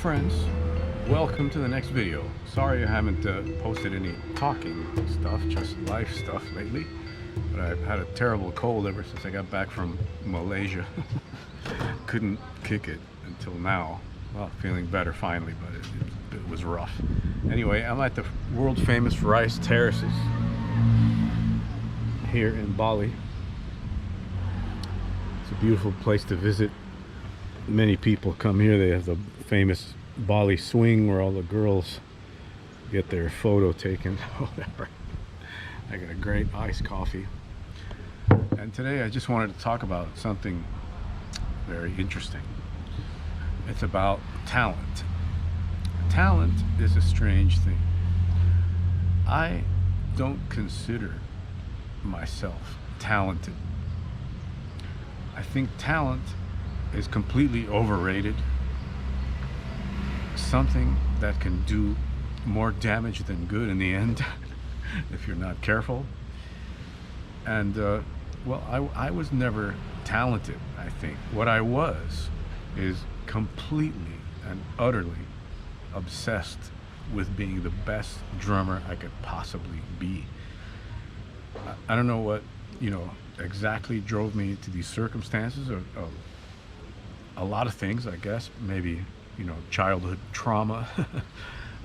friends, welcome to the next video. Sorry I haven't posted any talking stuff, just life stuff lately, but I've had a terrible cold ever since I got back from Malaysia. Couldn't kick it until now. Well, feeling better finally, but it was rough. Anyway, I'm at the world famous rice terraces here in Bali. It's a beautiful place to visit. Many people come here. They have the famous Bali swing where all the girls get their photo taken. Whatever. I got a great iced coffee. And today I just wanted to talk about something very interesting. It's about talent. Talent is a strange thing. I don't consider myself talented. I think talent is completely overrated. Something that can do more damage than good in the end if you're not careful. And well, I was never talented. I think what I was is completely and utterly obsessed with being the best drummer I could possibly be. I don't know what exactly drove me to these circumstances, or a lot of things, I guess. Maybe childhood trauma,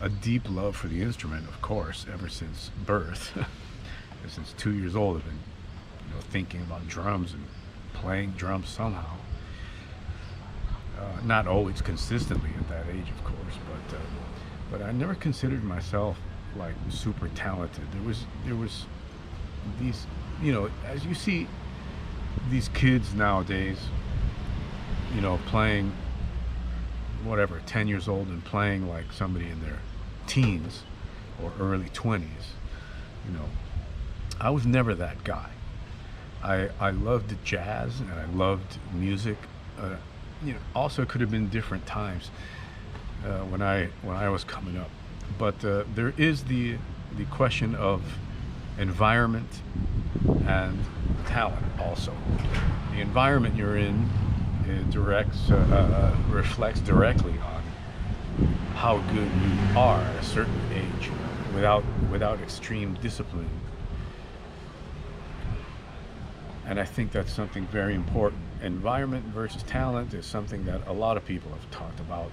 a deep love for the instrument, of course, ever since birth. Since 2 years old, I've been thinking about drums and playing drums somehow. Not always consistently at that age, of course, but I never considered myself like super talented. There was these, as you see these kids nowadays, playing whatever, 10 years old, and playing like somebody in their teens or early 20s. I was never that guy. I loved jazz and I loved music. Also could have been different times when I was coming up. But there is the question of environment and talent also. The environment you're in reflects directly on how good you are at a certain age without extreme discipline. And I think that's something very important. Environment versus talent is something that a lot of people have talked about,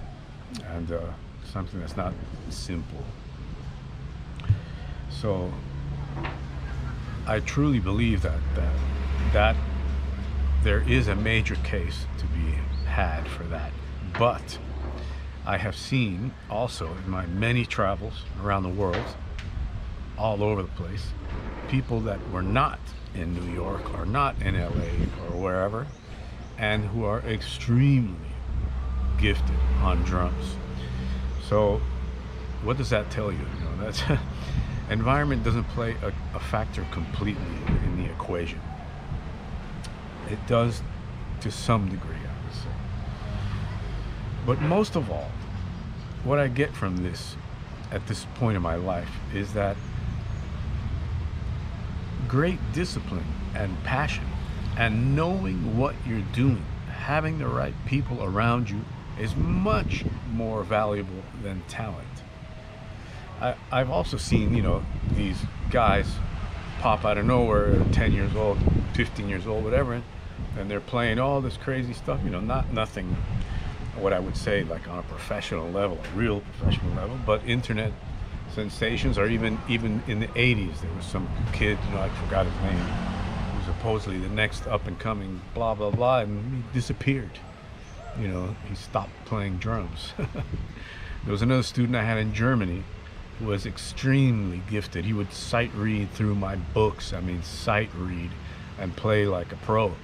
and something that's not simple. So I truly believe that there is a major case to be had for that. But I have seen also in my many travels around the world, all over the place, people that were not in New York or not in LA or wherever, and who are extremely gifted on drums. So what does that tell you? That's environment doesn't play a factor completely in the equation. It does to some degree, I would say. But most of all, what I get from this at this point in my life is that great discipline and passion and knowing what you're doing, having the right people around you, is much more valuable than talent. I've also seen, these guys pop out of nowhere, 10 years old, 15 years old, whatever, and they're playing all this crazy stuff, nothing what I would say like on a professional level, a real professional level, but internet sensations. Or even in the 80s, there was some kid, I forgot his name, who was supposedly the next up and coming blah blah blah, and he disappeared. He stopped playing drums. There was another student I had in Germany who was extremely gifted. He would sight read through my books, sight read, and play like a pro.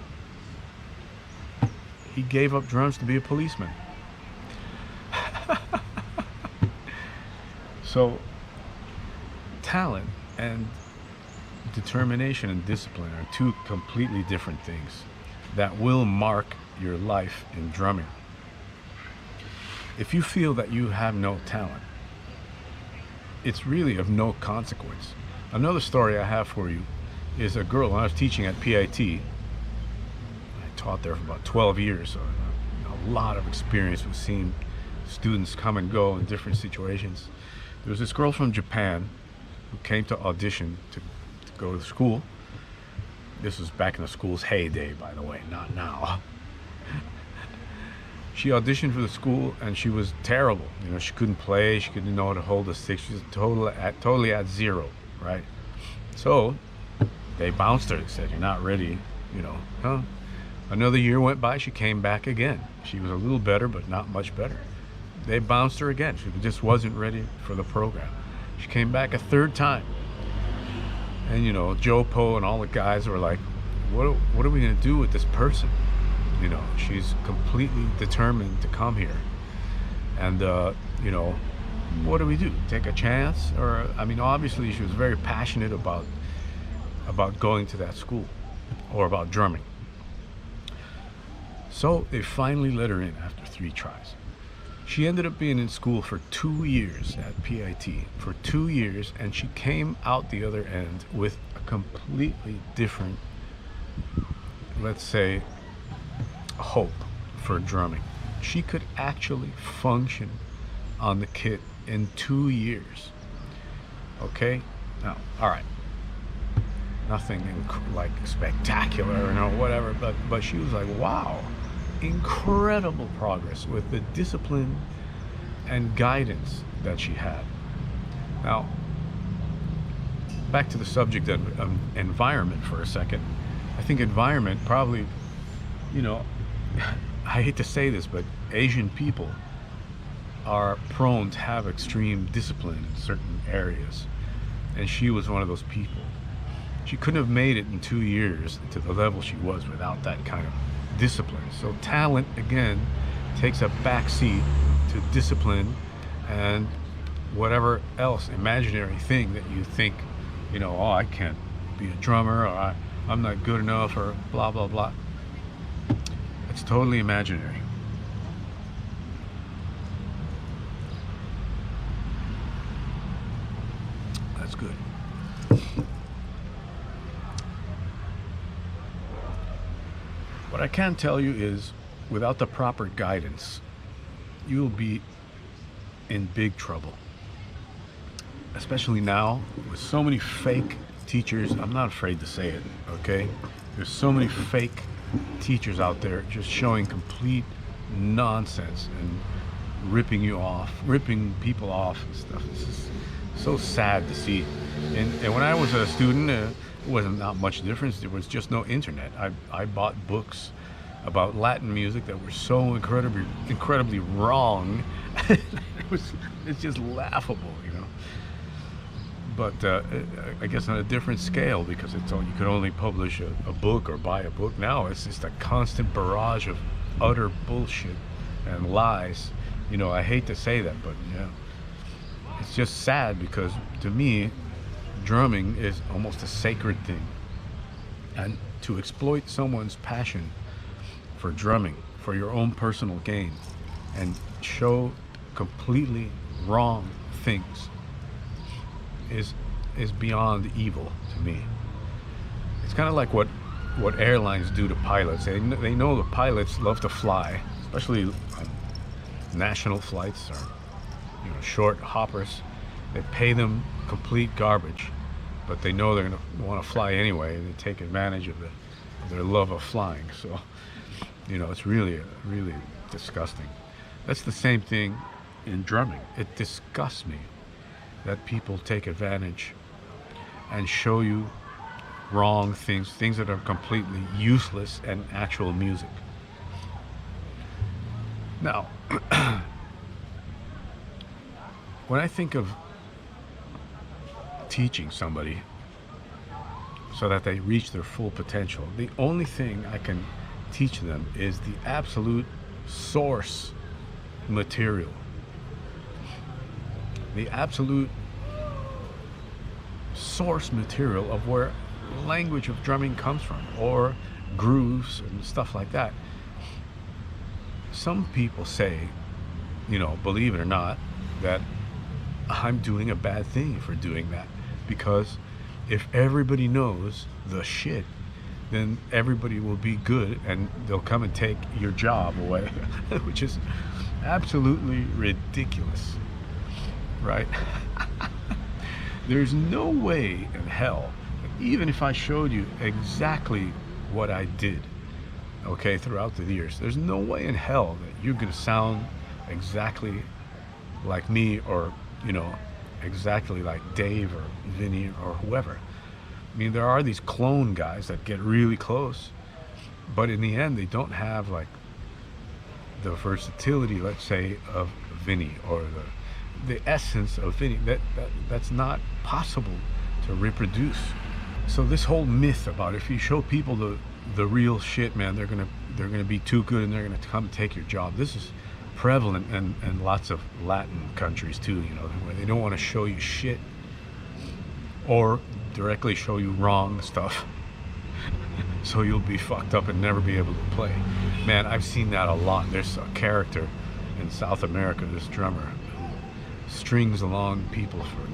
He gave up drums to be a policeman. So talent and determination and discipline are two completely different things that will mark your life in drumming. If you feel that you have no talent, it's really of no consequence. Another story I have for you is a girl. When I was teaching at PIT, I taught there for about 12 years, so a lot of experience with seeing students come and go in different situations. There was this girl from Japan who came to audition to go to school. This was back in the school's heyday, by the way, not now. She auditioned for the school and she was terrible. You know, she couldn't play, she couldn't know how to hold a stick. She was totally at zero, right? So they bounced her. They said, "You're not ready," you know. Huh? Another year went by, she came back again. She was a little better, but not much better. They bounced her again. She just wasn't ready for the program. She came back a third time. And you know, Joe Poe and all the guys were like, what are we gonna do with this person? You know, she's completely determined to come here. And you know, what do we do? Take a chance? Or, I mean, obviously she was very passionate about going to that school, or about drumming. So they finally let her in after 3 tries. She ended up being in school for 2 years at PIT, for 2 years, and she came out the other end with a completely different, let's say, hope for drumming. She could actually function on the kit in 2 years. Okay? Now, all right. Nothing like spectacular, you know, whatever, but she was like, wow, incredible progress with the discipline and guidance that she had. Now, back to the subject of environment for a second. I think environment probably, you know, I hate to say this, but Asian people are prone to have extreme discipline in certain areas, and she was one of those people. She couldn't have made it in 2 years to the level she was without that kind of discipline. So talent, again, takes a backseat to discipline and whatever else imaginary thing that you think, you know, oh, I can't be a drummer, or I'm not good enough, or blah blah blah. It's totally imaginary. That's good. What I can tell you is, without the proper guidance, you'll be in big trouble. Especially now, with so many fake teachers. I'm not afraid to say it, okay? There's so many fake teachers out there just showing complete nonsense and ripping people off and stuff. This is so sad to see. And when I was a student, it wasn't not much difference. There was just no internet. I bought books about Latin music that were so incredibly wrong. It's just laughable, you know. But I guess on a different scale, because you could only publish a book or buy a book. Now it's just a constant barrage of utter bullshit and lies. You know, I hate to say that, but yeah, it's just sad, because to me, drumming is almost a sacred thing. And to exploit someone's passion for drumming for your own personal gain and show completely wrong things is beyond evil to me. It's kind of like what airlines do to pilots. They know the pilots love to fly, especially national flights or, you know, short hoppers. They pay them complete garbage, but they know they're going to want to fly anyway, and they take advantage of their love of flying. So, you know, it's really disgusting. That's the same thing in drumming. It disgusts me that people take advantage and show you wrong things that are completely useless and actual music. Now, when I think of teaching somebody so that they reach their full potential, the only thing I can teach them is the absolute source material. The absolute source material of where language of drumming comes from, or grooves and stuff like that. Some people say, you know, believe it or not, that I'm doing a bad thing for doing that, because if everybody knows the shit, then everybody will be good and they'll come and take your job away, which is Absolutely ridiculous, right? There's no way in hell, even if I showed you exactly what I did, okay, throughout the years, there's no way in hell that you're gonna sound exactly like me, or, you know, exactly like Dave or Vinny or whoever. I mean, there are these clone guys that get really close, but in the end, they don't have like the versatility, let's say, of Vinny, or the essence of Vinny. That's not possible to reproduce. So this whole myth about if you show people the real shit, man, they're gonna be too good and they're gonna come take your job. This is prevalent in lots of Latin countries too, you know, where they don't want to show you shit or directly show you wrong stuff. So you'll be fucked up and never be able to play. Man, I've seen that a lot. There's a character in South America, this drummer, who strings along people for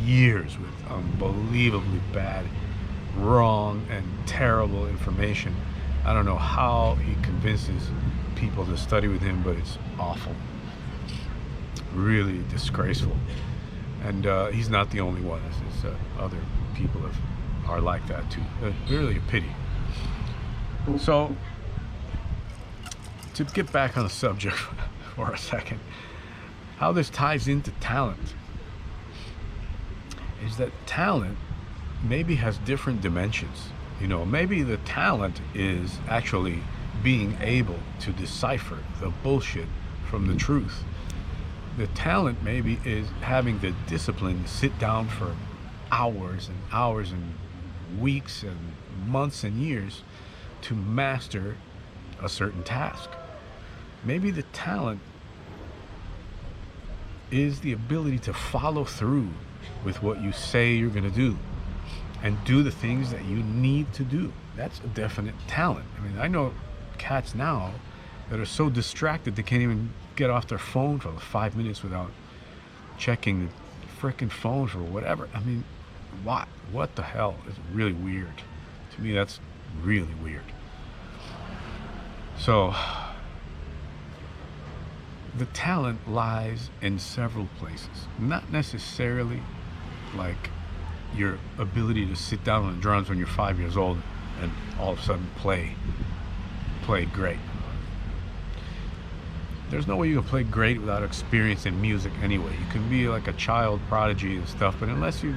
years with unbelievably bad, wrong, and terrible information. I don't know how he convinces people to study with him, but it's awful. Really disgraceful. And he's not the only one. There's other people are like that too. Really a pity. So, to get back on the subject for a second, how this ties into talent is that talent maybe has different dimensions. You know, maybe the talent is actually being able to decipher the bullshit from the truth. The talent maybe is having the discipline to sit down for hours and hours and weeks and months and years to master a certain task. Maybe the talent is the ability to follow through with what you say you're going to do and do the things that you need to do. That's a definite talent. I mean, I know cats now that are so distracted they can't even get off their phone for 5 minutes without checking the frickin' phone for whatever. I mean, what the hell? Is really weird. To me, that's really weird. So, the talent lies in several places. Not necessarily like your ability to sit down on the drums when you're 5 years old and all of a sudden play great. There's no way you can play great without experience in music anyway. You can be like a child prodigy and stuff, but unless you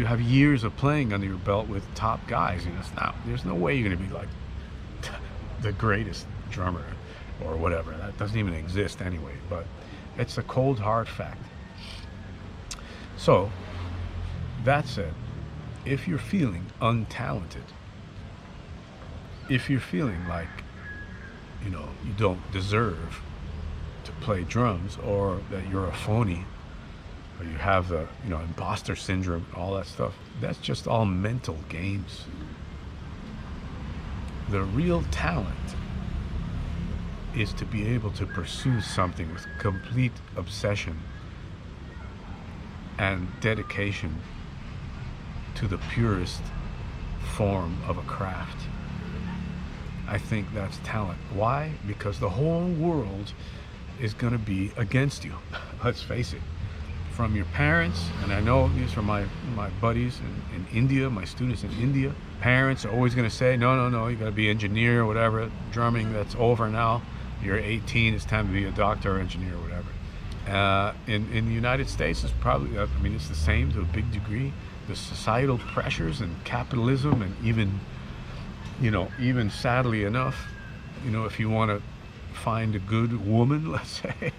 have years of playing under your belt with top guys, you know, there's no way you're going to be like the greatest drummer or whatever. That doesn't even exist anyway, but it's a cold hard fact. So that said, if you're feeling untalented, if you're feeling like, you know, you don't deserve to play drums, or that you're a phony, or you have the, you know, imposter syndrome, all that stuff, that's just all mental games. The real talent is to be able to pursue something with complete obsession and dedication to the purest form of a craft. I think that's talent. Why? Because the whole world is going to be against you. Let's face it. From your parents, and I know these from my buddies in India, my students in India, parents are always going to say, no, you got to be engineer or whatever. Drumming, that's over now. You're 18, it's time to be a doctor or engineer or whatever. In the United States, it's probably, I mean, it's the same to a big degree. The societal pressures and capitalism, and even sadly enough, you know, if you want to find a good woman, let's say,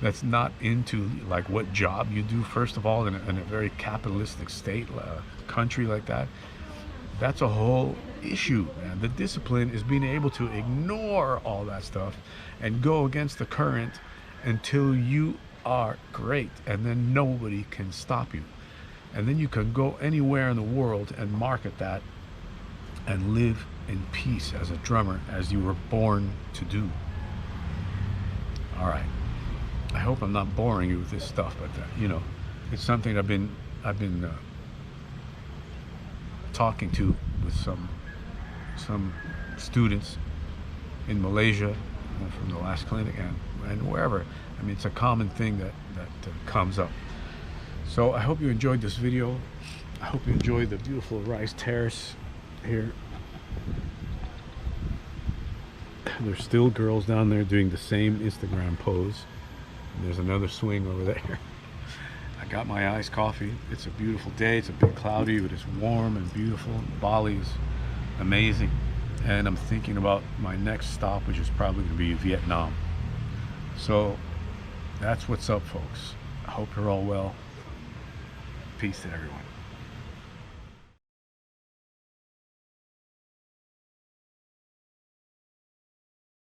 that's not into like what job you do, first of all, in a very capitalistic state, country like that, that's a whole issue, man. The discipline is being able to ignore all that stuff and go against the current until you are great, and then nobody can stop you. And then you can go anywhere in the world and market that and live in peace as a drummer, as you were born to do. All right. I hope I'm not boring you with this stuff, but you know, it's something I've been talking to with some students in Malaysia from the last clinic, and and wherever. I mean, it's a common thing that comes up. So I hope you enjoyed this video. I hope you enjoyed the beautiful rice terrace here. There's still girls down there doing the same Instagram pose. And there's another swing over there. I got my iced coffee. It's a beautiful day. It's a bit cloudy, but it's warm and beautiful. Bali's amazing. And I'm thinking about my next stop, which is probably going to be Vietnam. So that's what's up, folks. I hope you're all well. Peace to everyone.